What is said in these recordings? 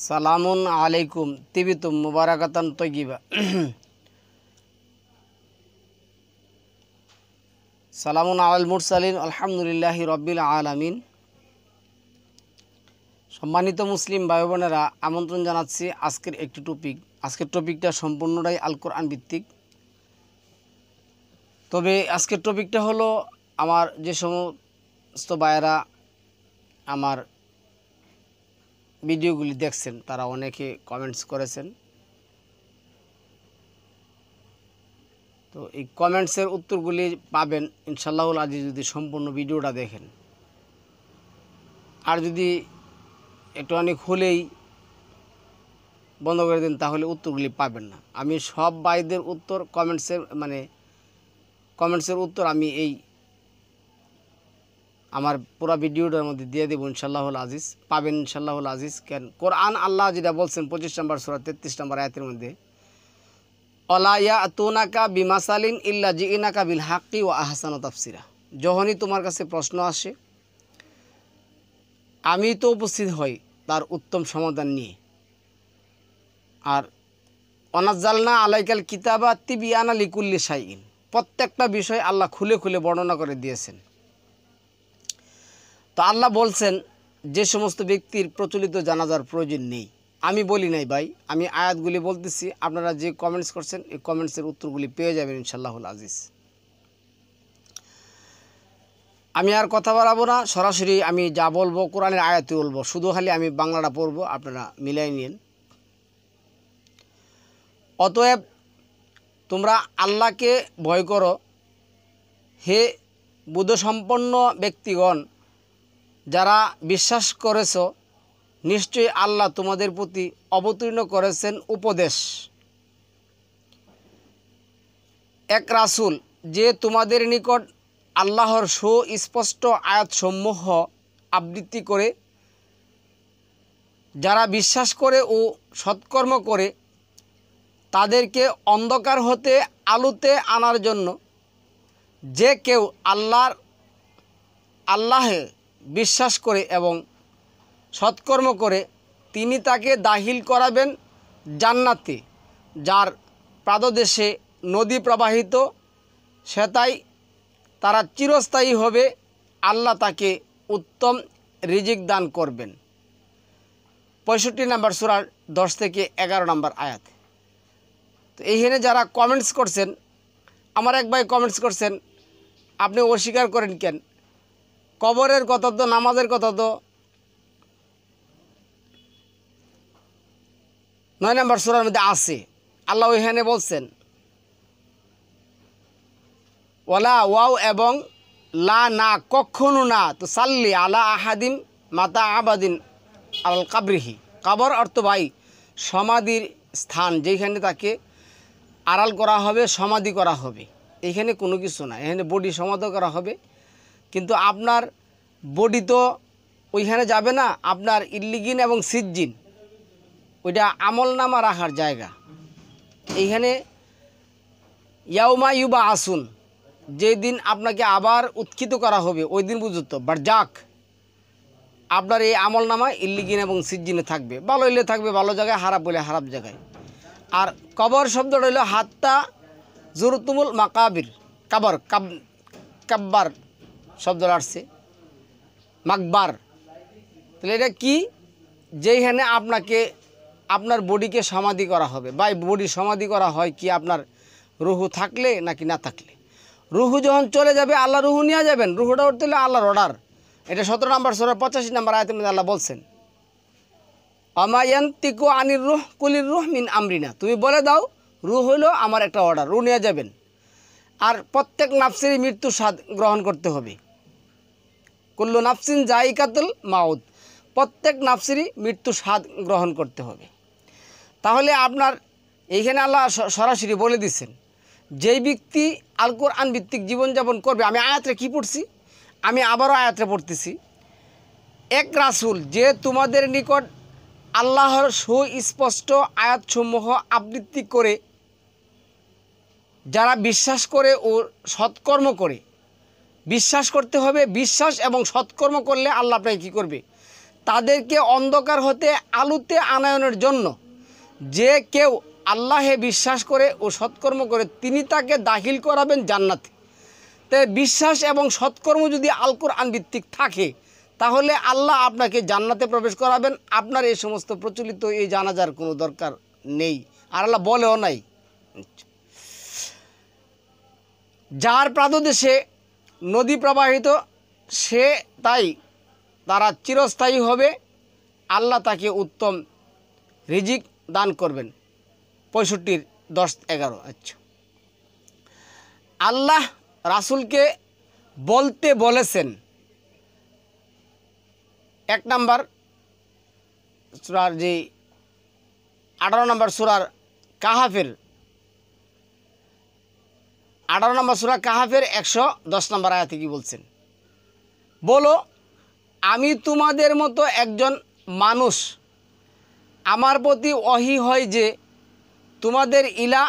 সালামুন আলাইকুম তিবিতুম মুবারাকাতান তয়্যিবা। সালামুন আলাল মুরসালিন আলহামদুলিল্লাহি রব্বিল আলামিন। সম্মানিত মুসলিম ভাই বোনেরা, আমন্ত্রণ জানাচ্ছি আজকের টপিকটা সম্পূর্ণটাই আল কোরআন ভিত্তিক। তবে আজকের টপিকটা হলো, আমার যে সমস্ত ভাইয়েরা আমার ভিডিওগুলি দেখছেন তারা অনেকে কমেন্টস করেছেন। তো এই কমেন্টসের উত্তরগুলি পাবেন ইনশাআল্লাহুল আজিজ যদি সম্পূর্ণ ভিডিওটা দেখেন। আর যদি একটু অনেক হলেই বন্ধ করে দেন তাহলে উত্তরগুলি পাবেন না। আমি সব ভাইদের উত্তর কমেন্টসের উত্তর আমি এই আমার পুরো ভিডিওটার মধ্যে দিয়ে দেবো ইনশাআল্লাহুল আজিজ, পাবেন ইনশাআল্লাহুল আজিজ। কেন কোরআন আল্লাহ যেটা বলছেন 25 নম্বর সূরা 33 নম্বর আয়াতের মধ্যে, অলা ইয়াতুনাকা বিমাসালিন ইল্লা জিইনাকা বিল হাক্কি ওয়া আহসানু তাফসিরা। যখনই তোমার কাছে প্রশ্ন আসে আমি তো উপস্থিত হই তার উত্তম সমাধান নিয়ে। আর অনাজ্জালনা আলাইকাল কিতাবা তিবিয়ানা লিকুল্লি শাইইন, প্রত্যেকটা বিষয় আল্লাহ খুলে খুলে বর্ণনা করে দিয়েছেন। তো আল্লাহ বলছেন যে সমস্ত ব্যক্তির প্রচলিত জানাজার প্রয়োজন নেই। আমি বলি নাই ভাই, আমি আয়াতগুলি বলতেছি। আপনারা যে কমেন্টস করছেন এই কমেন্টসের উত্তরগুলি পেয়ে যাবেন ইনশাআল্লাহুল আজিজ। আমি আর কথা বাড়াবো না, সরাসরি আমি যা বলবো কোরআনের আয়াতে বলবো, শুধু খালি আমি বাংলাটা পড়বো, আপনারা মিলাই নিন। অতএব তোমরা আল্লাহকে ভয় করো, হে বুদ্ধসম্পন্ন ব্যক্তিগণ যারা বিশ্বাস করেছ, নিশ্চয়ই আল্লাহ তোমাদের প্রতি অবতীর্ণ করেছেন উপদেশ, এক রাসূল যে তোমাদের নিকট আল্লাহর সুস্পষ্ট আয়াতসমূহ আবৃত্তি করে, যারা বিশ্বাস করে ও সৎকর্ম করে তাদেরকে অন্ধকার হতে আলোতে আনার জন্য। যে কেউ আল্লাহে বিশ্বাস করে এবং সৎকর্ম করে তিনি তাকে দাখিল করাবেন জান্নাতে, যার পাদদেশে নদী প্রবাহিত, সেটাই তারা চিরস্থায়ী হবে। আল্লাহ তাকে উত্তম রিজিক দান করবেন। 65 নম্বর সূরার 10 থেকে 11 নম্বর আয়াত। তো এইখানে যারা কমেন্টস করছেন, আমার এক ভাই কমেন্টস করছেন, আপনি অস্বীকার করেন কেন? কবরের কথা তো, নামাজের কথা তো 9 নম্বর সূরার মধ্যে আছে। আল্লাহ ওইখানে বলছেন ওয়ালা ওয়াও এবং লা, না কখনো না, তো সাল্লি আলা আহাদিন মাতা আবাদিন আল কাবরিহি। কবর অর্থ ভাই সমাধির স্থান, যেখানে তাকে আড়াল করা হবে, সমাধি করা হবে। এইখানে কোনো কিছু না, এখানে বডি সমাধি করা হবে, কিন্তু আপনার বডি তো ওইখানে যাবে না। আপনার ইল্লিগিন এবং সিজ্জিন ওইটা আমল নামা রাখার জায়গা। এইখানে ইয়াউমা ইউবা আসুন, যেদিন আপনাকে আবার উৎক্ষিত করা হবে ওই দিন পর্যন্ত বারজাক আপনার এই আমল নামা ইল্লিগিন এবং সিজ্জিনে থাকবে। ভালো হইলে থাকবে ভালো জায়গায়, খারাপ হইলে খারাপ জায়গায়। আর কবর শব্দটা হইল হাত্তা জুরতুমুল মাকাবির, কাব্বার শব্দটা আসছে মাকবার। তাহলে এটা কি? যেইখানে আপনার বডিকে সমাধি করা হবে। বা বডি সমাধি করা হয় কি আপনার রুহু থাকলে নাকি না থাকলে। রুহু যখন চলে যাবে আল্লাহ রুহু নিয়ে যাবেন। রুহুটা উঠতে হলে আল্লাহর অর্ডার। এটা 17 নম্বর সূরা 85 নম্বর আয়াতের মধ্যে আল্লাহ বলছেন আমা ইয়ানতিকু আনির রুহ কুলির রুহ মিন আমরিনা। তুমি বলে দাও রুহ হইল আমার একটা অর্ডার, রুহ নিয়ে যাবেন। আর প্রত্যেক নাফসেরই মৃত্যু স্বাদ গ্রহণ করতে হবে। কুল্লু নাফসিন জাইকাতুল মাউত, প্রত্যেক নাফসেরই মৃত্যু স্বাদ গ্রহণ করতে হবে। তাহলে আপনার এইখানে আল্লাহ সরাসরি বলে দিচ্ছেন, যেই ব্যক্তি আল কোরআন ভিত্তিক জীবনযাপন করবে। আমি আয়াতটা কি পড়ছি, আমি আবারও আয়াতটা পড়তেছি। এক রাসূল যে তোমাদের নিকট আল্লাহর সুস্পষ্ট আয়াতসমূহ আবৃত্তি করে, যারা বিশ্বাস করে ও সৎকর্ম করে। বিশ্বাস করতে হবে, বিশ্বাস এবং সৎকর্ম করলে আল্লাহ আপনাকে কী করবে? তাদেরকে অন্ধকার হতে আলোতে আনয়নের জন্য যে কেউ আল্লাহে বিশ্বাস করে ও সৎকর্ম করে তিনি তাকে দাখিল করাবেন জান্নাতে। তাই বিশ্বাস এবং সৎকর্ম যদি আল কোরআন ভিত্তিক থাকে তাহলে আল্লাহ আপনাকে জান্নাতে প্রবেশ করাবেন। আপনার এই সমস্ত প্রচলিত এই জানাজার কোনো দরকার নেই, আর আল্লাহ বলেও নাই। যার প্রাদদেশে নদী প্রবাহিত সে তাই তারা চিরস্থায়ী হবে, আল্লাহ তাকে উত্তম রিজিক দান করবেন। 65-10-11। আচ্ছা, আল্লাহ রাসূলকে বলতে বলেছেন 1 নম্বর সূরার যে 18 নম্বর সূরার কাহাফের 18 নম্বর সূরা কাহাফের 110 নম্বর আয়াতে কি বলছেন? বলো, আমি তোমাদের মতো একজন মানুষ, আমার প্রতি ওহী হয় যে তোমাদের ইলাহ,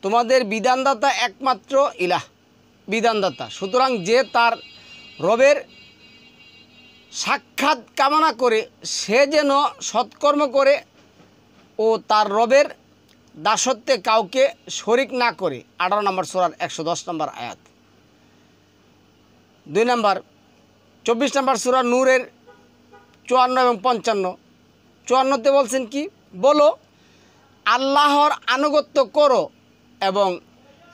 তোমাদের বিধানদাতা একমাত্র ইলাহ, বিধানদাতা। সুতরাং যে তার রবের সাক্ষাৎ কামনা করে সে যেন সৎকর্ম করে ও তার রবের দাসত্বে কাউকে শরিক না করে। 18 নম্বর সূরার 110 নম্বর আয়াত। 2 নম্বর 24 নম্বর সূরা নূরের 54 এবং 55। 54তে বলছেন কি? বলো, আল্লাহর আনুগত্য করো এবং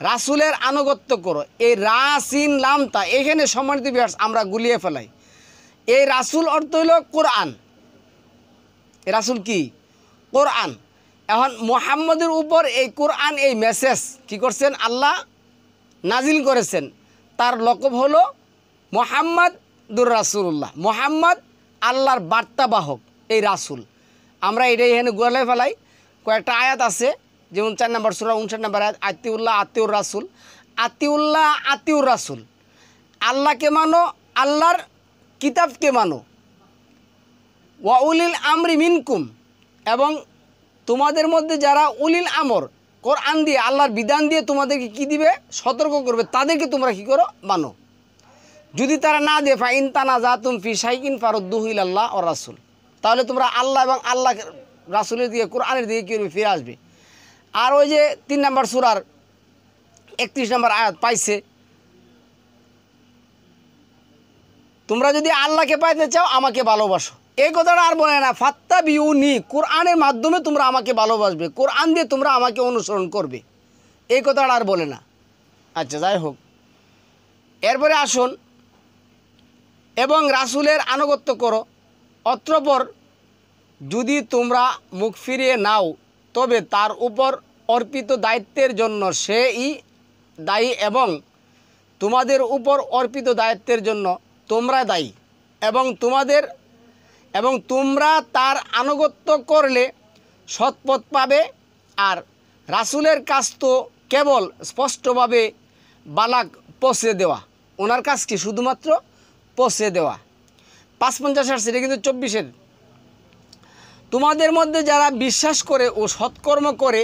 রাসূলের আনুগত্য করো। এই রাসিন লামতা এখানে সম্মানিত ভিউয়ার্স আমরা গুলিয়ে ফেলাই। এই রাসূল অর্থ হইল কোরআন। এই রাসূল কি? কোরআন। এখন মুহাম্মদের উপর এই কোরআন, এই মেসেজ কি করছেন? আল্লাহ নাজিল করেছেন। তার লকব হলো মুহাম্মাদুর রাসূলুল্লাহ। মুহাম্মদ আল্লাহর বার্তাবাহক, এই রাসূল। আমরা এটাই এখানে গুলিয়ে ফেলাই। কয়েকটা আয়াত আছে, যেমন 4 নম্বর সূরা 59 নম্বর আয়াত, আতিউল্লাহ আতিউর রাসূল। আতিউল্লাহ আতিউর রাসূল, আল্লাহকে মানো, আল্লাহর কিতাবকে মানো। ওয়া উলিল আমরি মিনকুম, এবং তোমাদের মধ্যে যারা উলিল আমর, কোরআন দিয়ে আল্লাহর বিধান দিয়ে তোমাদেরকে কি দিবে? সতর্ক করবে, তাদেরকে তোমরা কি করো? মানো। যদি তারা না দেয়, ফা ইন তানাজাতুম ফি শাইইন ফারুদ্দুহু ইলাল্লাহ ওয়া রাসূল, তাহলে তোমরা আল্লাহ এবং আল্লাহ রাসূলের দিকে, কোরআনের দিকে কি ফিরে আসবে। আর ওই যে 3 নম্বর সূরার 31 নম্বর আয়াত পাইছে, তোমরা যদি আল্লাহকে পাইতে চাও আমাকে ভালোবাসো। এই কথাটা আর বলে না, ফাত্তাবিউনি, কোরআনের মাধ্যমে তোমরা আমাকে ভালোবাসবে, কোরআন দিয়ে তোমরা আমাকে অনুসরণ করবে, এই কথাটা আর বলে না। আচ্ছা, যাই হোক, এরপরে আসুন, এবং রাসূলের আনুগত্য করো। অতঃপর যদি তোমরা মুখ ফিরিয়ে নাও তবে তার উপর অর্পিত দায়িত্বের জন্য সেই দায়ী, এবং তোমাদের উপর অর্পিত দায়িত্বের জন্য তোমরা দায়ী, এবং তোমরা তার আনুগত্য করলে সৎপথ পাবে। আর রাসূলের কাজ তো কেবল স্পষ্টভাবে বালাগ পৌঁছে দেওয়া, ওনার কাজ কি? শুধুমাত্র পৌঁছে দেওয়া। 55 আসছে, এটা কিন্তু 24-এর। তোমাদের মধ্যে যারা বিশ্বাস করে ও সৎকর্ম করে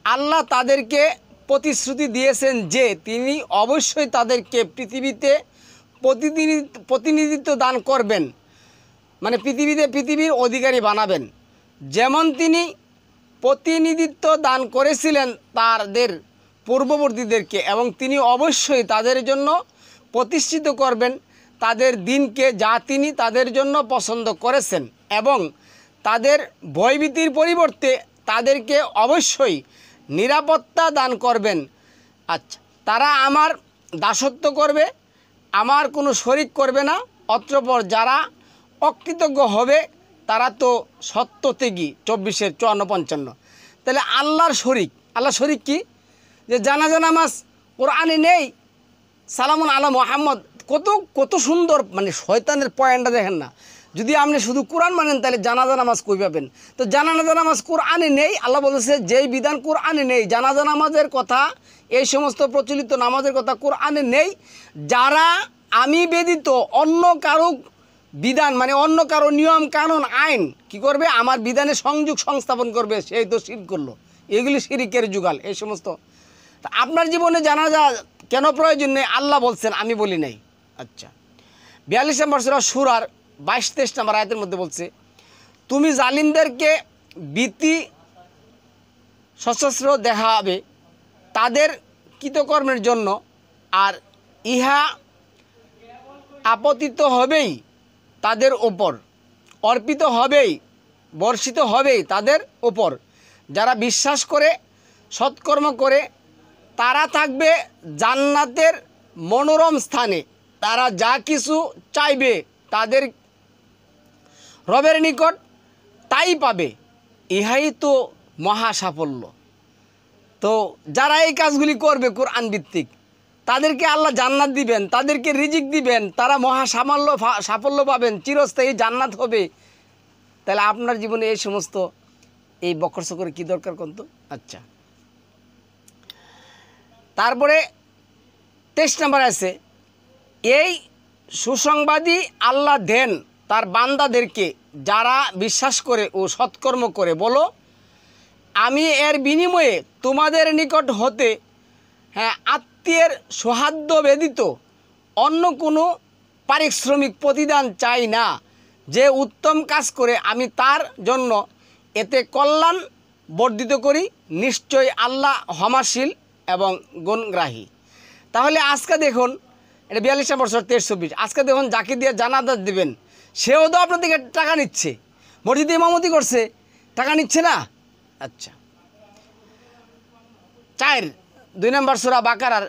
আল্লাহ তাদেরকে প্রতিশ্রুতি দিয়েছেন যে তিনি অবশ্যই তাদেরকে পৃথিবীতে প্রতিনিধিত্ব দান করবেন, মানে পৃথিবীর অধিকারী বানাবেন, যেমন তিনি প্রতিনিধিত্ব দান করেছিলেন তাদের পূর্ববর্তীদেরকে, এবং তিনি অবশ্যই তাদের জন্য প্রতিষ্ঠিত করবেন তাদের দিনকে, যা তিনি তাদের জন্য পছন্দ করেছেন, এবং তাদের ভয়ভীতির পরিবর্তে তাদেরকে অবশ্যই নিরাপত্তা দান করবেন। আচ্ছা, তারা আমার দাসত্ব করবে, আমার কোনো শরিক করবে না। অতঃপর যারা অকৃতজ্ঞ হবে তারা তো সত্যত্যাগী। 24-এর 54-55। তাহলে আল্লাহর শরিক কি? যে জানাজা নামাজ কোরআনে নেই, সালামুন আলা মুহাম্মদ, কত সুন্দর, মানে শয়তানের পয়েন্টটা দেখেন না। যদি আপনি শুধু কোরআন মানেন তাহলে জানাজা নামাজ কই পাবেন? তো জানাজা নামাজ কোরআনে নেই। আল্লাহ বলেছে যেই বিধান কোরআনে নেই, জানাজা নামাজের কথা, এই সমস্ত প্রচলিত নামাজের কথা কোরআনে নেই। যারা আমি ব্যতীত অন্য কারো বিধান, মানে অন্য কারো নিয়ম কানুন আইন কি করবে? আমার বিধানে সংযোগ সংস্থাপন করবে, সেই তো শিরক করলো। এগুলি শিরকের যুগাল, এই সমস্ত। তা আপনার জীবনে জানাজা কেন প্রয়োজন নেই? আল্লাহ বলছেন, আমি বলি নাই। আচ্ছা, 42 নম্বর সূরা সূরার 22-23 নম্বর আয়াতের মধ্যে বলছে, তুমি জালিমদেরকে ভীতি সশস্ত্র দেখাবে তাদের কৃতকর্মের জন্য, আর ইহা আপতিত হবেই তাদের ওপর, অর্পিত হবেই, বর্ষিত হবেই তাদের ওপর। যারা বিশ্বাস করে সৎকর্ম করে তারা থাকবে জান্নাতের মনোরম স্থানে, তারা যা কিছু চাইবে তাদের রবের নিকট তাই পাবে, ইহাই তো মহা সাফল্য। তো যারা এই কাজগুলি করবে কোরআন ভিত্তিক, তাদেরকে আল্লাহ জান্নাত দিবেন, তাদেরকে রিজিক দিবেন, তারা মহা সাফল্য পাবেন, চিরস্থায়ী জান্নাত হবে। তাহলে আপনার জীবনে এই সমস্ত এই বকর সকরের কী দরকার কিন্তু? আচ্ছা, তারপরে 23 নম্বর আছে, এই সুসংবাদী আল্লাহ দেন তার বান্দাদেরকে যারা বিশ্বাস করে ও সৎকর্ম করে। বলো, আমি এর বিনিময়ে তোমাদের নিকট হতে আত্মীয়ের সৌহার্দ্য ব্যতীত অন্য কোনো পারিশ্রমিক প্রতিদান চাই না। যে উত্তম কাজ করে আমি তার জন্য এতে কল্যাণ বর্ধিত করি, নিশ্চয়ই আল্লাহ ক্ষমাশীল এবং গুণগ্রাহী। তাহলে আজকে দেখুন, এটা 42 নম্বর সূরা 23-24। আজকে দেখুন, যাকে দিয়ে জানাজা দিবেন সেও তো আপনার থেকে টাকা নিচ্ছে, মসজিদে ইমামতি করছে, টাকা নিচ্ছে না? আচ্ছা, 2 নম্বর সূরা বাকারার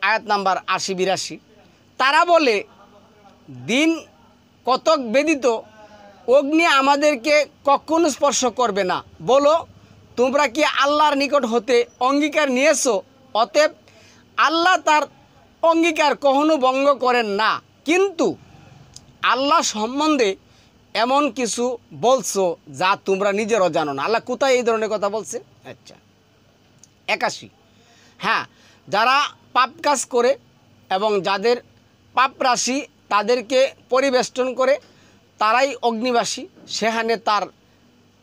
আয়াত নাম্বার 80-82। তারা বলে, দিন কতক ব্যতীত অগ্নি আমাদেরকে কখনো স্পর্শ করবে না। বলো, তোমরা কি আল্লাহর নিকট হতে অঙ্গীকার নিয়েছো? অতএব আল্লাহ তার অঙ্গীকার কখনো ভঙ্গ করেন না, কিন্তু আল্লাহ সম্বন্ধে এমন কিছু বলছো যা তোমরা নিজেরও জানো না। আল্লাহ কোথায় এই ধরনের কথা বলছে? আচ্ছা, 81। হ্যাঁ, যারা পাপ কাজ করে এবং যাদের পাপ রাশি তাদেরকে পরিবেষ্টন করে তারাই অগ্নিবাসী, সেখানে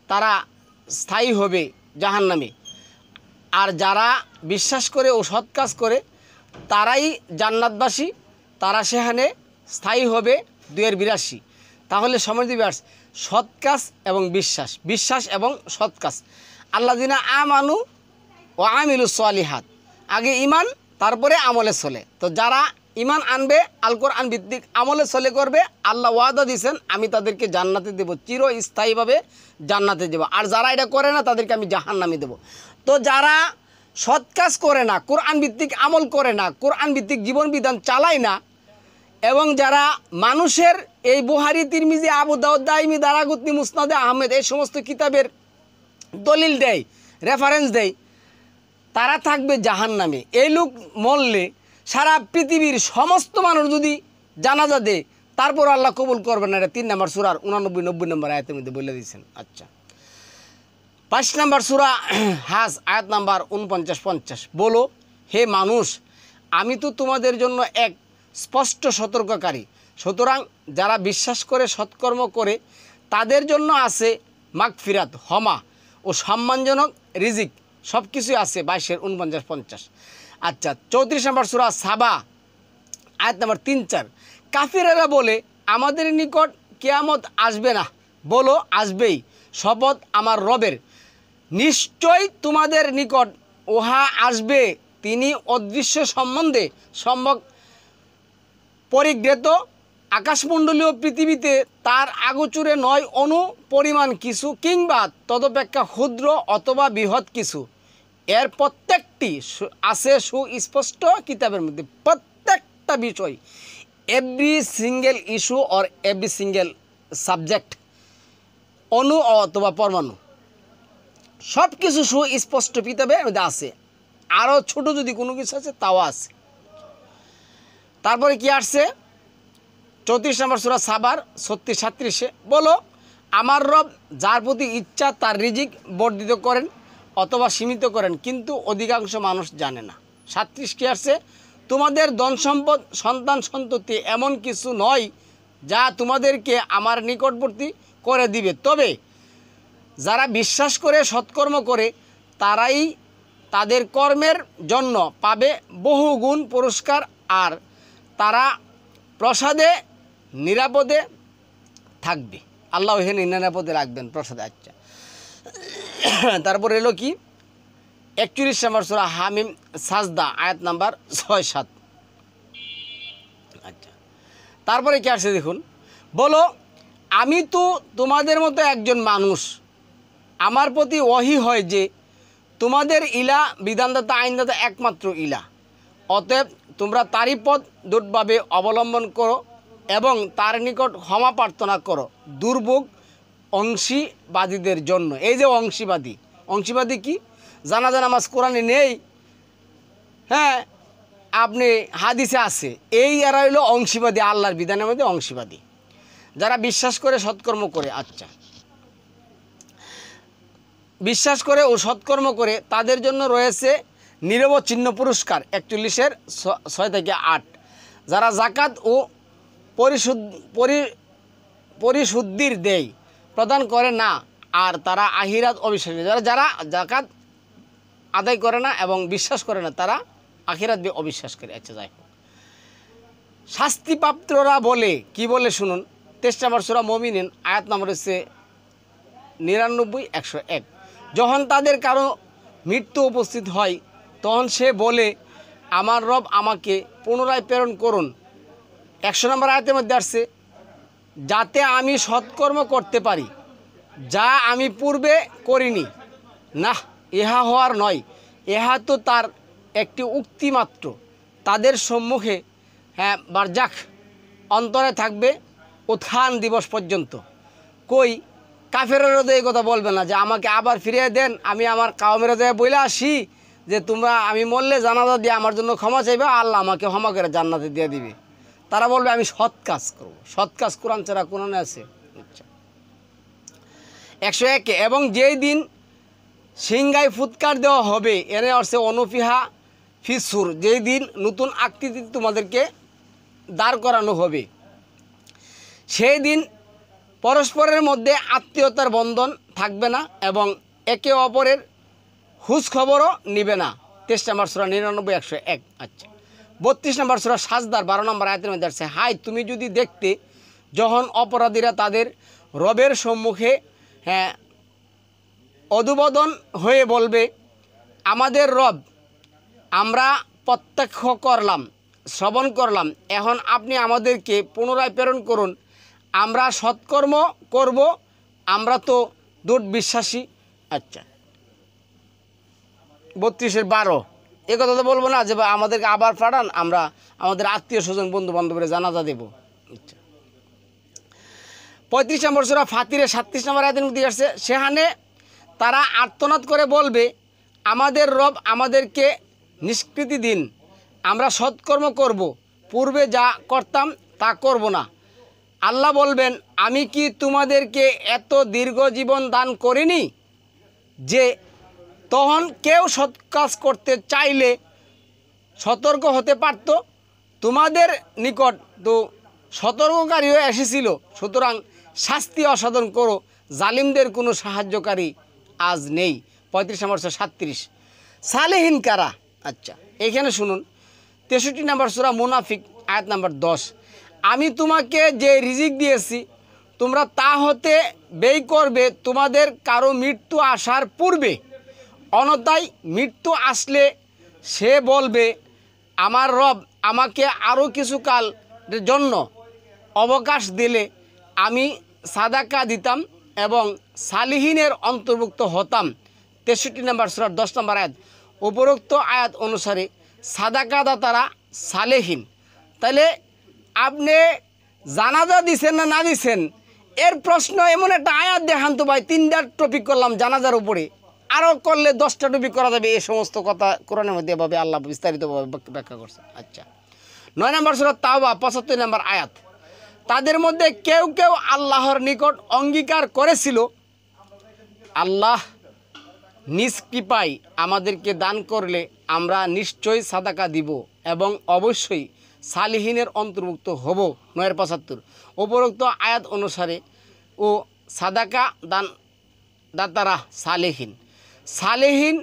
তারা স্থায়ী হবে জাহান্নামে। আর যারা বিশ্বাস করে ও সৎ কাজ করে তারাই জান্নাতবাসী, তারা সেখানে স্থায়ী হবে 2-82। তাহলে সমাজবিভার্স, সৎ কাজ এবং বিশ্বাস এবং সৎ কাজ। আল্লাযিনা আমানু ও আমিলুস সালিহাত, আগে ইমান তারপরে আমলে চলে। তো যারা ইমান আনবে, আল কোরআন ভিত্তিক আমলে চলে করবে, আল্লাহ ওয়াদা দিয়েছেন আমি তাদেরকে জান্নাতে দেব, চিরস্থায়ীভাবে জান্নাতে দেব। আর যারা এটা করে না তাদেরকে আমি জাহান্নামে দেব। তো যারা সৎ কাজ করে না, কোরআন ভিত্তিক আমল করে না, কোরআন ভিত্তিক জীবন বিধান চালায় না, এবং যারা মানুষের এই বুহারি, তিরমিজি, আবু দাউদ, দাইমি, দারাকুতনি, মুসনাদে আহমেদ এই সমস্ত কিতাবের দলিল দেয়, রেফারেন্স দেয়, তারা থাকবে জাহান্নামে। এই লোক মরলে সারা পৃথিবীর সমস্ত মানুষ যদি জানাজা দেয় তারপর আল্লাহ কবুল করবে না। এটা 3 নম্বর সূরার 89-90 নম্বর আয়াতের মধ্যে বলে দিয়েছেন। আচ্ছা, 5 নম্বর সূরা হাজ আয়াত নাম্বার 49-50। বলো, হে মানুষ, আমি তো তোমাদের জন্য এক স্পষ্ট সতর্ককারী। সুতরাং যারা বিশ্বাস করে সৎকর্ম করে তাদের জন্য আছে মাগফিরাত, ক্ষমা ও সম্মানজনক রিজিক, সব কিছুই আছে। 22-49-50। আচ্ছা, 34 নম্বর সূরা সাবা আয়াত নাম্বার 3-4। কাফিরেরা বলে, আমাদের নিকট কিয়ামত আসবে না। বলো, আসবেই, শপথ আমার রবের, নিশ্চয় তোমাদের নিকট উহা আসবে। তিনি অদৃশ্য সম্বন্ধে সম্যক পরিজ্ঞাত, আকাশমণ্ডলীয় পৃথিবীতে তার আগোচরে নয় অণু পরিমাণ কিছু কিংবা তদপেক্ষা ক্ষুদ্র অথবা বৃহৎ কিছু, এর প্রত্যেকটি আছে সুস্পষ্ট কিতাবের মধ্যে। প্রত্যেকটা বিষয়, every single issue or every single subject, অণু অথবা পরমাণু, সব কিছু সুস্পষ্ট কিতাবের মধ্যে আছে। আরও ছোট যদি কোনো কিছু আছে তাও আছে। তারপরে কি আসছে? 34 নম্বর সূরা সাবার 36-37। বলো, আমার রব যার প্রতি ইচ্ছা তার রিজিক বর্ধিত করেন অথবা সীমিত করেন, কিন্তু অধিকাংশ মানুষ জানে না। 37 কি আসছে? তোমাদের ধন সম্পদ, সন্তান সন্ততি এমন কিছু নয় যা তোমাদেরকে আমার নিকটবর্তী করে দিবে, তবে যারা বিশ্বাস করে সৎকর্ম করে তারাই তাদের কর্মের জন্য পাবে বহুগুণ পুরস্কার, আর তারা প্রসাদে নিরাপদে থাকবে। আল্লাহ এখানে নিরাপদে রাখবেন প্রসাদে। আচ্ছা, তারপর এলো কি 41 নম্বর সূরা হামিম সাজদা আয়াত নাম্বার 6-7। আচ্ছা, তারপরে কি আসছে দেখুন, বলো আমি তো তোমাদের মতো একজন মানুষ, আমার প্রতি ওহী হয় যে তোমাদের ইলা বিধানদাতা আইনদাতা একমাত্র ইলা, অতএব তোমরা তারই পথ দৃঢ়ভাবে অবলম্বন করো এবং তার নিকট ক্ষমা প্রার্থনা করো দুর্ভোগ অংশীবাদীদের জন্য। এই যে অংশীবাদী কি? জানাজা নামাজ কোরআনে নেই, হ্যাঁ আপনি হাদিসে আছে, এই এরা হইল অংশীবাদী, আল্লাহর বিধানের মধ্যে অংশীবাদী, যারা বিশ্বাস করে সৎকর্ম করে। আচ্ছা, বিশ্বাস করে ও সৎকর্ম করে তাদের জন্য রয়েছে নিরবচ্ছিন্ন পুরস্কার। 41-6-8। যারা জাকাত ও পরিশুদ্ধির দেয় প্রদান করে না আর তারা আখিরাত অবিশ্বাসী। যারা জাকাত আদায় করে না এবং বিশ্বাস করে না তারা আখিরাত অবিশ্বাস করে। আচ্ছা, যাই হোক, শাস্তিপ্রাপ্তরা বলে কি বলে শুনুন। 23 নম্বর সূরা মুমিনুন আয়াত নম্বর হচ্ছে 99-101। যখন তাদের কারো মৃত্যু উপস্থিত হয় তখন সে বলে আমার রব আমাকে পুনরায় প্রেরণ করুন। 100 নম্বর আয়াতের মধ্যে আসছে যাতে আমি সৎকর্ম করতে পারি যা আমি পূর্বে করিনি। না, ইহা হওয়ার নয়, ইহা তো তার একটি উক্তি মাত্র। তাদের সম্মুখে বারজাখ অন্তরে থাকবে উত্থান দিবস পর্যন্ত। কই কাফেরেরও তো এই কথা বলবে না যে আমাকে আবার ফিরিয়ে দেন, আমি আমার কাওমের জায়গায় বলে আসি যে তোমরা আমি মরলে জানাজা দিয়ে আমার জন্য ক্ষমা চাইবে, আল্লাহ আমাকে ক্ষমা করে জান্নাতে দিয়ে দিবে। তারা বলবে আমি সৎ কাজ করবো। সৎ কাজ কোরআন ছাড়া কোরআনে আছে। আচ্ছা, 101 এবং যেই দিন সিংহায় ফুৎকার দেওয়া হবে এর অর্থ অনুফিহা ফিসুর, যেই দিন নতুন আকৃতি তোমাদেরকে দাঁড় করানো হবে, সেই দিন পরস্পরের মধ্যে আত্মীয়তার বন্ধন থাকবে না এবং একে অপরের হুঁশ খবরও নিবে না। 23 নম্বর সূরা 99-101। আচ্ছা, 32 নম্বর সূরা সাজদার 12 নম্বর আয়াতের মধ্যে আছে হাই তুমি যদি দেখতে যখন অপরাধীরা তাদের রবের সম্মুখে অদুবোধন হয়ে বলবে আমাদের রব আমরা প্রত্যক্ষ করলাম, শ্রবণ করলাম, এখন আপনি আমাদেরকে পুনরায় প্রেরণ করুন, আমরা সৎকর্ম করব, আমরা তো দৃঢ় বিশ্বাসী। আচ্ছা, 32-12 এ কথা তো বলবো না যে আমাদেরকে আবার পাঠান, আমরা আমাদের আত্মীয় স্বজন বন্ধু বান্ধবের জানাজা দেব। আচ্ছা, 35 নম্বর সূরা ফাতিরের 37 নম্বর আয়াতের মধ্যে আসছে সেখানে তারা আর্তনাদ করে বলবে আমাদের রব আমাদেরকে নিষ্কৃতি দিন, আমরা সৎকর্ম করব, পূর্বে যা করতাম তা করব না। আল্লাহ বলবেন আমি কি তোমাদেরকে এত দীর্ঘ জীবন দান করিনি যে তখন কেউ সৎ কাজ করতে চাইলে সতর্ক হতে পারত? তোমাদের নিকট তো সতর্ককারীও এসেছিল, সুতরাং শাস্তি অসাধন করো, জালিমদের কোনো সাহায্যকারী আজ নেই। 35 নম্বর 37 সালেহীন কারা? আচ্ছা, এখানে শুনুন 63 নম্বর সূরা মুনাফিক আয়াত নম্বর 10 আমি তোমাকে যে রিজিক দিয়েছি তোমরা তা হতে ব্যয় করবে তোমাদের কারো মৃত্যু আসার পূর্বে, অন্যথায় মৃত্যু আসলে সে বলবে আমার রব আমাকে আরও কিছুকালের জন্য অবকাশ দিলে আমি সাদাকা দিতাম এবং সালিহিনের অন্তর্ভুক্ত হতাম। 63 নম্বর সূরার 10 নম্বর আয়াত। উপরোক্ত আয়াত অনুসারে সাদাকা দাতারা সালেহীন। তাহলে আপনি জানাজা দিছেন না দিছেন এর প্রশ্ন এমন একটা আয়াত দেখান তো ভাই। 3টা টপিক করলাম জানাজার উপরে, আরও করলে 10টা টপিক করা যাবে। এই সমস্ত কথা কোরআনের মধ্যে এভাবে আল্লাহ বিস্তারিতভাবে ব্যাখ্যা করছে। আচ্ছা, 9 নম্বর সূরা তাওবা 75 নম্বর আয়াত তাদের মধ্যে কেউ কেউ আল্লাহর নিকট অঙ্গীকার করেছিল আল্লাহ নিজ কৃপায় আমাদেরকে দান করলে আমরা নিশ্চয়ই সাদাকা দিব এবং অবশ্যই সালিহিনের অন্তর্ভুক্ত হব। 9-75 উপরোক্ত আয়াত অনুসারে ও সাদাকা দান দাতারা সালেহীন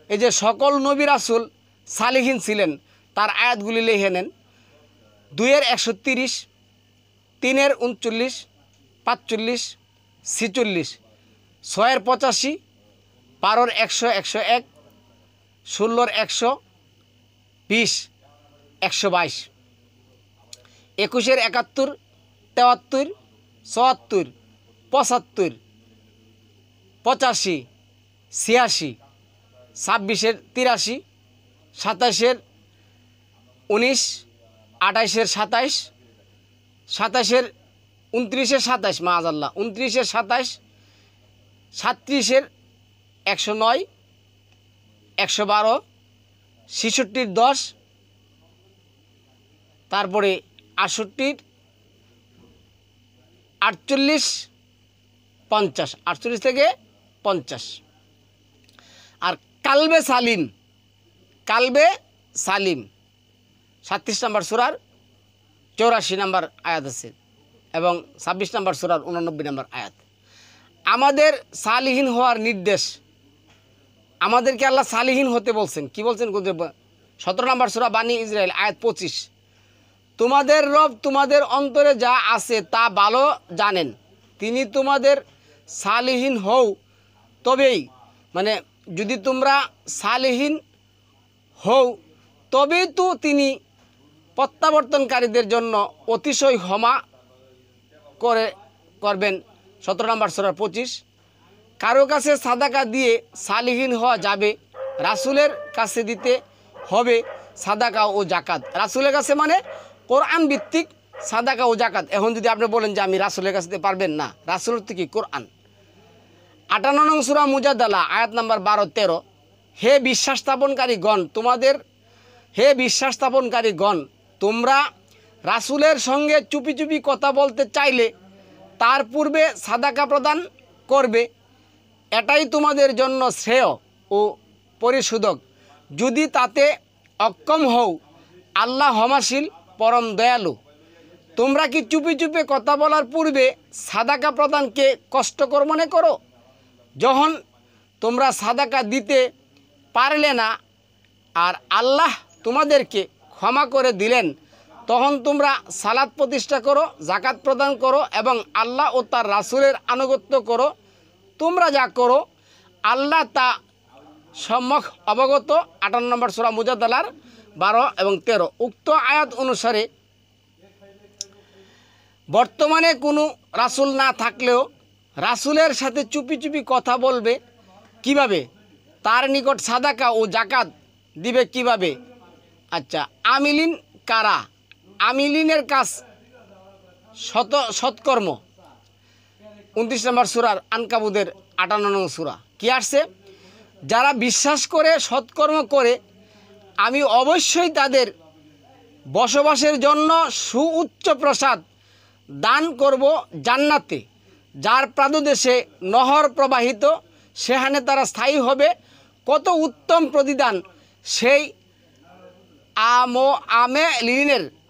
এই যে সকল নবী রাসূল সালেহীন ছিলেন তার আয়াতগুলি লিখে নেন। 2-130, 3-39, 45, 46, 6-এর 85, 12-র 100, 101, 16-র 120, 122, 21-এর 71, 73, 74, 75, 85, 86, 26-এর 83, 27-এর 19, 28-এর 27, 27-এর 29-এর 27, মাআজাল্লাহ, 29-এর 27, 37-এর 109, 112, 66-র 10, তারপরে 68-র 48, 50, 48 থেকে 50। আর কালবে সালিম, কালবে সালিম 37 নম্বর সূরার 84 নম্বর আয়াত আছে এবং 26 নম্বর সূরার 89 নম্বর আয়াত। আমাদের সালিহীন হওয়ার নির্দেশ, আমাদেরকে আল্লাহ সালিহীন হতে বলছেন। কি বলছেন? 17 নম্বর সূরা বানী ইসরাইল আয়াত 25, তোমাদের রব তোমাদের অন্তরে যা আছে তা ভালো জানেন, তিনি তোমাদের সালিহীন হও তবেই, মানে যদি তোমরা সালিহীন হও তবেই তো তিনি প্রত্যাবর্তনকারীদের জন্য অতিশয় ক্ষমা করবেন। 17 নম্বর সূরা 25, কারো কাছে সাদাকা দিয়ে সালিহীন হওয়া যাবে, রাসূলের কাছে দিতে হবে সাদাকা ও জাকাত। রাসূলের কাছে মানে কোরআন ভিত্তিক সাদাকা ও জাকাত। এখন যদি আপনি বলেন যে আমি রাসূলের কাছে দিতে পারবেন না, রাসূলের তো কি কোরআন। 58 নং সূরা মুজাদালা আয়াত নাম্বার 12-13, হে বিশ্বাস স্থাপনকারীগণ তোমরা রাসূলের সঙ্গে চুপি চুপি কথা বলতে চাইলে তার পূর্বে সাদাকা প্রদান করবে, এটাই তোমাদের জন্য শ্রেয় ও পরিশোধক। যদি তাতে অক্ষম হও, আল্লাহ ক্ষমাশীল পরম দয়ালু। তোমরা কি চুপি চুপি কথা বলার পূর্বে সাদাকা প্রদানকে কষ্টকর মনে করো? যখন তোমরা সাদাকা দিতে পারলে না আর আল্লাহ তোমাদেরকে ক্ষমা করে দিলেন, তখন তোমরা সালাত প্রতিষ্ঠা করো, জাকাত প্রদান করো এবং আল্লাহ ও তার রাসূলের আনুগত্য করো। তোমরা যা করো আল্লাহ তা সম্যক অবগত। 58 নম্বর সূরা মুজাদালার 12 এবং 13। উক্ত আয়াত অনুসারে বর্তমানে কোনো রাসূল না থাকলেও রাসূলের সাথে চুপি চুপি কথা বলবে কিভাবে? তার নিকট সাদাকা ও জাকাত দিবে কিভাবে? আচ্ছা, আমিলিন কারা? আমিলিনের কাজ সৎকর্ম। 29 নম্বর সূরার আনকাবুতের 58 নং সূরা কি আসছে? যারা বিশ্বাস করে সৎকর্ম করে আমি অবশ্যই তাদের বসবাসের জন্য সুউচ্চ প্রসাদ দান করব জান্নাতে, যার প্রাদদেশে নহর প্রবাহিত, সেখানে তারা স্থায়ী হবে। কত উত্তম প্রতিদান সেই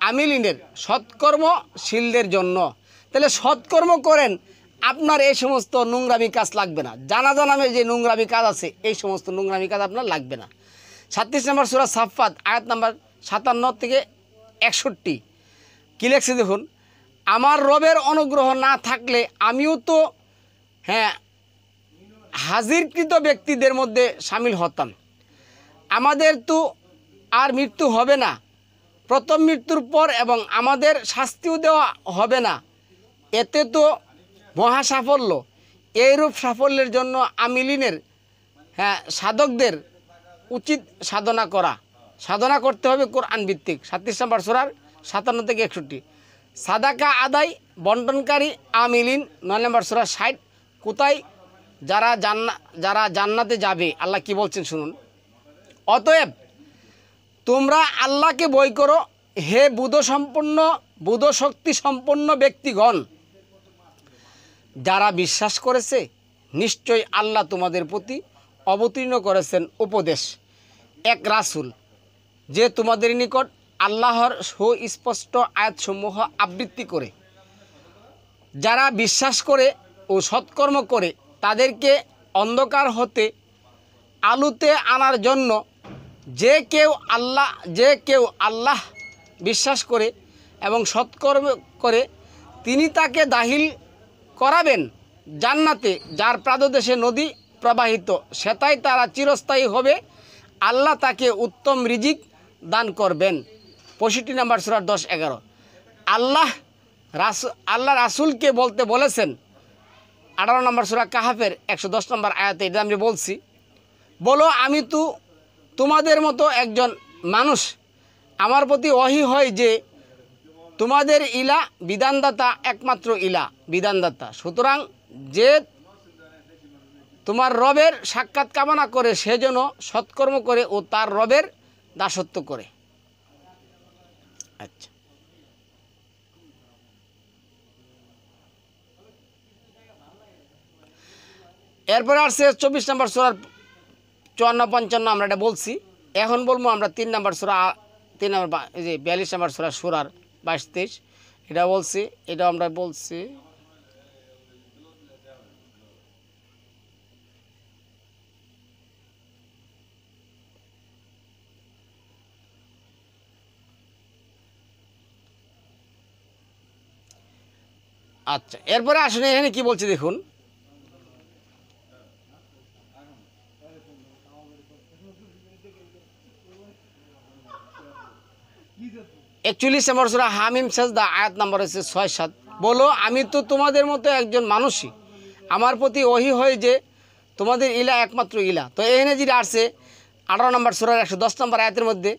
আমিলিনের সৎকর্মশীলদের জন্য। তাহলে সৎকর্ম করেন, আপনার এই সমস্ত নোংরামি কাজ লাগবে না। জানাজা নামে যে নোংরামি কাজ আছে এই সমস্ত নোংরামি কাজ আপনার লাগবে না। 37 নম্বর সূরা সাফফাত আয়াত নাম্বার 57 থেকে 61 কি লেখছে দেখুন, আমার রবের অনুগ্রহ না থাকলে আমিও তো হাজিরকৃত ব্যক্তিদের মধ্যে সামিল হতাম। আমাদের তো আর মৃত্যু হবে না প্রথম মৃত্যুর পর এবং আমাদের শাস্তিও দেওয়া হবে না, এতে তো মহা সাফল্য। এইরূপ সাফল্যের জন্য আমিলিনের সাধকদের উচিত সাধনা করতে হবে কোরআন ভিত্তিক। 37 নম্বর সূরার 57 থেকে 61। সাদাকা আদায় বন্টনকারী আমিলিন 9 নম্বর সূরা 60। কোথায়? যারা জান্নাতে যাবে। আল্লাহ কি বলছেন শুনুন, অতএব তোমরা আল্লাহকে ভয় করো, হে বুধশক্তি সম্পন্ন ব্যক্তিগণ, যারা বিশ্বাস করেছে, নিশ্চয়ই আল্লাহ তোমাদের প্রতি অবতীর্ণ করেছেন উপদেশ, এক রাসূল, যে তোমাদের নিকট আল্লাহর সুস্পষ্ট আয়াতসমূহ আবৃত্তি করে। যারা বিশ্বাস করে ও সৎকর্ম করে তাদেরকে অন্ধকার হতে আলোতে আনার জন্য যে কেউ আল্লাহ বিশ্বাস করে এবং সৎকর্ম করে তিনি তাকে দাখিল করাবেন জান্নাতে যার প্রাদদেশে নদী প্রবাহিত, সেটাই তারা চিরস্থায়ী হবে। আল্লাহ তাকে উত্তম রিজিক দান করবেন। 65 নম্বর সূরা 10-11। আল্লাহ রাসূলকে বলতে বলেছেন 18 নম্বর সূরা কাহাফের 110 নম্বর আয়াতে, এটা আমি বলছি, বলো আমি তো তোমাদের মতো একজন মানুষ, আমার প্রতি ওহী হয় যে তোমাদের ইলা বিধানদাতা একমাত্র ইলা বিধানদাতা। সুতরাং যে তোমার রবের সাক্ষাৎ কামনা করে সে যেন সৎকর্ম করে ও তার রবের দাসত্ব করে। আচ্ছা, এরপরে আসছে 24 নম্বর সূরার 54-55, আমরা এটা বলছি। এখন বলবো আমরা 3 নম্বর সূরা, 3 নম্বর এই যে 42 নম্বর সূরার 22-23, এটা বলছি, এটা আমরা বলছি। আচ্ছা, এরপরে আসলে এখানে কি বলছে দেখুন, একচল্লিশ নম্বর সূরা হামিম সাজদা আয়াত নম্বর হচ্ছে 6-7। বলো আমি তো তোমাদের মতো একজন মানুষই, আমার প্রতি ওহী হয় যে তোমাদের ইলা একমাত্র ইলা। তো এখানে যেটা আসছে 18 নম্বর সূরার 110 নম্বর আয়াতের মধ্যে,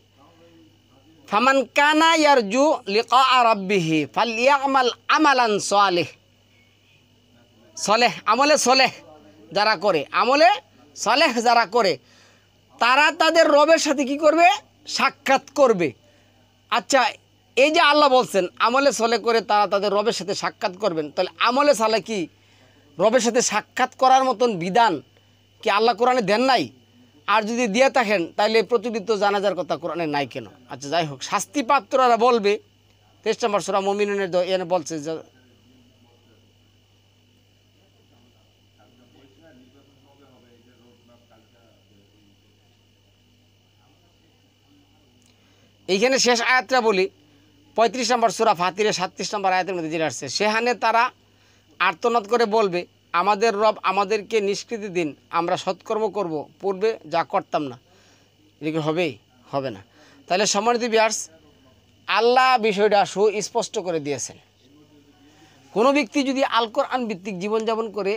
ফামান কানা ইয়ারজু লিকা রাব্বিহি ফালইয়ামাল আমালান সালিহ, সলেহ আমলে সলেহ যারা করে, আমলে সলেহ যারা করে তারা তাদের রবের সাথে কি করবে? সাক্ষাৎ করবে। আচ্ছা, এই যে আল্লাহ বলছেন আমলে সলে করে তারা তাদের রবের সাথে সাক্ষাৎ করবেন, তাহলে আমলে সালে কি রবের সাথে সাক্ষাৎ করার মতন বিধান কি আল্লাহ কোরআনে দেন নাই? আর যদি দিয়ে থাকেন তাহলে প্রচলিত জানাজার কথা কোরআনে নাই কেন? আচ্ছা, যাই হোক, শাস্তিপাত্ররা বলবে 23 নম্বর সূরা মুমিনুনের এখানে বলছে যে এইখানে শেষ আয়াতটা বলি, 35 নম্বর সূরা ফাতিরের 37 নম্বর আয়াতের মধ্যে যেটা আসছে, সেখানে তারা আর্তনাদ করে বলবে আমাদের রব আমাদেরকে নিষ্কৃতি দিন, আমরা সৎকর্ম করব, পূর্বে যা করতাম না। এটা কি হবে না। তাহলে সম্মানিত ভিউয়ার্স, আল্লাহ বিষয়টা সুস্পষ্ট করে দিয়েছেন। কোনো ব্যক্তি যদি আল কোরআন ভিত্তিক জীবনযাপন করে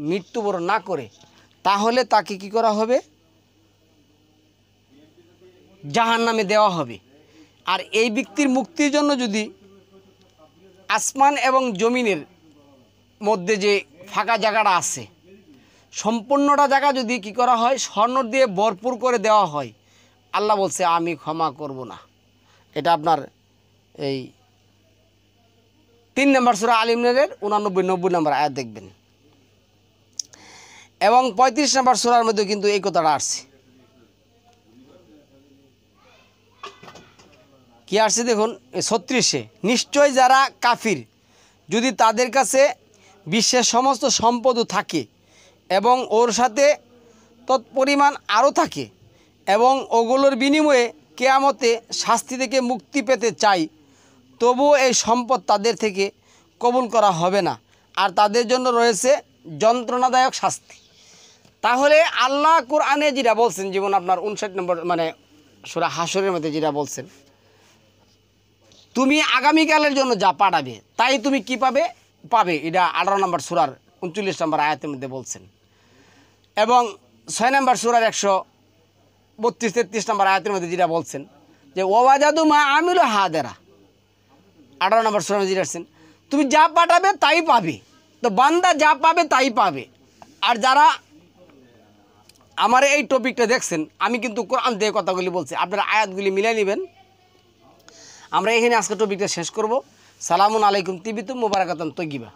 মৃত্যুবরণ না করে, তাহলে তাকে কি করা হবে? জাহান্নামে দেওয়া হবে। আর এই ব্যক্তির মুক্তির জন্য যদি আসমান এবং জমিনের মধ্যে যে ফাঁকা জায়গাটা আছে, সম্পূর্ণটা জায়গা যদি কি করা হয়? স্বর্ণ দিয়ে ভরপুর করে দেওয়া হয়, আল্লাহ বলছে আমি ক্ষমা করব না। এটা আপনার এই 3 নম্বর সূরা আল ইমরানের 89-90 নম্বর আয়াত দেখবেন। এবং 35 নম্বর সূরার মধ্যে কিন্তু এই কথাটা আসছে। কি আসছে দেখুন, 36-এ, নিশ্চয় যারা কাফির যদি তাদের কাছে বিশ্বের সমস্ত সম্পদও থাকে এবং ওর সাথে তৎপরিমাণ আরও থাকে এবং ওগুলোর বিনিময়ে কিয়ামতে শাস্তি থেকে মুক্তি পেতে চাই, তবুও এই সম্পদ তাদের থেকে কবুল করা হবে না, আর তাদের জন্য রয়েছে যন্ত্রণাদায়ক শাস্তি। তাহলে আল্লাহ কোরআনে যেটা বলছেন, যেমন আপনার 59 নম্বর মানে সূরা হাশরের মধ্যে যেটা বলছেন, তুমি আগামীকালের জন্য যা পাঠাবে তাই তুমি কি পাবে। এটা 18 নম্বর সূরার 39 নম্বর আয়াতের মধ্যে বলছেন। এবং 6 নম্বর সূরার 132-33 নম্বর আয়াতের মধ্যে যেটা বলছেন যে ওয়াজাদু মা আমিলু হাদেরা, 18 নম্বর সূরার মধ্যে যেটা আসছেন, তুমি যা পাঠাবে তাই পাবে। তো বান্দা যা পাবে তাই পাবে। আর যারা আমার এই টপিকটা দেখছেন, আমি কিন্তু কোরআন দিয়ে কথাগুলি বলছি, আপনারা আয়াতগুলি মিলিয়ে নেবেন। আমরা এখানে আজকে টপিকটা শেষ করব। সালামুন আলাইকুম তিবিতুম মুবারাকাতুন তৈয়িবা।